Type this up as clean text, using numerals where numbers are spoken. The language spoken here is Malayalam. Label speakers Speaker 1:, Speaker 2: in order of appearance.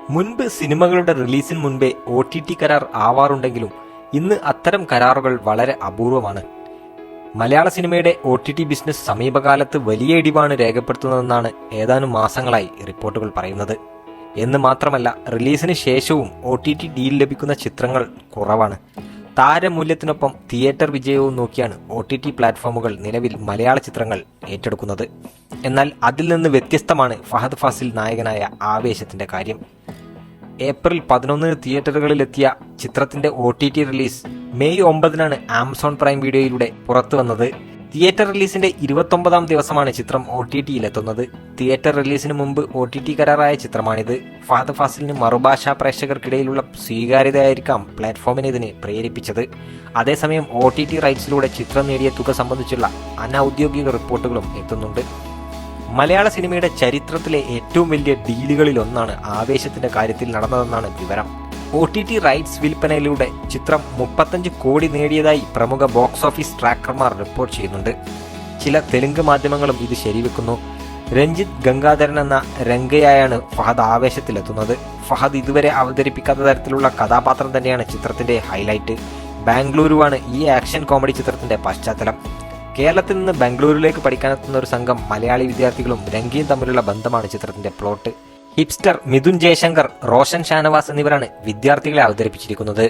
Speaker 1: മുൻപ് സിനിമകളുടെ റിലീസിന് മുൻപേ OTT കരാർ ആവാറുണ്ടെങ്കിലും ഇന്ന് അത്തരം കരാറുകൾ വളരെ അപൂർവമാണ്. മലയാള സിനിമയുടെ OTT ബിസിനസ് സമീപകാലത്ത് വലിയ ഇടിവാണ് രേഖപ്പെടുത്തുന്നതെന്നാണ് ഏതാനും മാസങ്ങളായി റിപ്പോർട്ടുകൾ പറയുന്നത്. എന്ന് മാത്രമല്ല, റിലീസിന് ശേഷവും OTT ഡീൽ ലഭിക്കുന്ന ചിത്രങ്ങൾ കുറവാണ്. താരമൂല്യത്തിനൊപ്പം തിയേറ്റർ വിജയവും നോക്കിയാണ് OTT പ്ലാറ്റ്ഫോമുകൾ നിലവിൽ മലയാള ചിത്രങ്ങൾ ഏറ്റെടുക്കുന്നത്. എന്നാൽ അതിൽ നിന്ന് വ്യത്യസ്തമാണ് ഫഹദ് ഫാസിൽ നായകനായ ആവേശത്തിന്റെ കാര്യം. ഏപ്രിൽ 11 തിയേറ്ററുകളിലെത്തിയ ചിത്രത്തിന്റെ OTT release May 9 Amazon prime വീഡിയോയിലൂടെ പുറത്തു വന്നത്. തിയേറ്റർ റിലീസിന്റെ 29-ാം ദിവസമാണ് ചിത്രം OTTയിലെത്തുന്നത്. തിയേറ്റർ റിലീസിന് മുമ്പ് OTT കരാറായ ചിത്രമാണിത്. ഫഹദ് ഫാസിലിന് മറുഭാഷാ പ്രേക്ഷകർക്കിടയിലുള്ള സ്വീകാര്യതയായിരിക്കാം പ്ലാറ്റ്ഫോമിനെ ഇതിന് പ്രേരിപ്പിച്ചത്. അതേസമയം OTT റൈറ്റ്സിലൂടെ ചിത്രം നേടിയ തുക സംബന്ധിച്ചുള്ള അനൌദ്യോഗിക റിപ്പോർട്ടുകളും എത്തുന്നുണ്ട്. മലയാള സിനിമയുടെ ചരിത്രത്തിലെ ഏറ്റവും വലിയ ഡീലുകളിലൊന്നാണ് ആവേശത്തിന്റെ കാര്യത്തിൽ നടന്നതെന്നാണ് വിവരം. OTT റൈറ്റ്സ് വിൽപ്പനയിലൂടെ ചിത്രം 35 കോടി നേടിയതായി പ്രമുഖ ബോക്സ് ഓഫീസ് ട്രാക്കർമാർ റിപ്പോർട്ട് ചെയ്യുന്നുണ്ട്. ചില തെലുങ്ക് മാധ്യമങ്ങളും ഇത് ശരിവെക്കുന്നു. രഞ്ജിത്ത് ഗംഗാധരൻ എന്ന രംഗയായാണ് ഫഹദ് ആവേശത്തിലെത്തുന്നത്. ഫഹദ് ഇതുവരെ അവതരിപ്പിക്കാത്ത തരത്തിലുള്ള കഥാപാത്രം തന്നെയാണ് ചിത്രത്തിന്റെ ഹൈലൈറ്റ്. ബാംഗ്ലൂരുവാണ് ഈ ആക്ഷൻ കോമഡി ചിത്രത്തിന്റെ പശ്ചാത്തലം. കേരളത്തിൽ നിന്ന് ബാംഗ്ലൂരിലേക്ക് പഠിക്കാനെത്തുന്ന ഒരു സംഘം മലയാളി വിദ്യാർത്ഥികളും രംഗയും തമ്മിലുള്ള ബന്ധമാണ് ചിത്രത്തിന്റെ പ്ലോട്ട്. ഹിപ്സ്റ്റർ മിഥുൻ ജയശങ്കർ, റോഷൻ ഷാനവാസ് എന്നിവരാണ് വിദ്യാർത്ഥികളെ അവതരിപ്പിച്ചിരിക്കുന്നത്.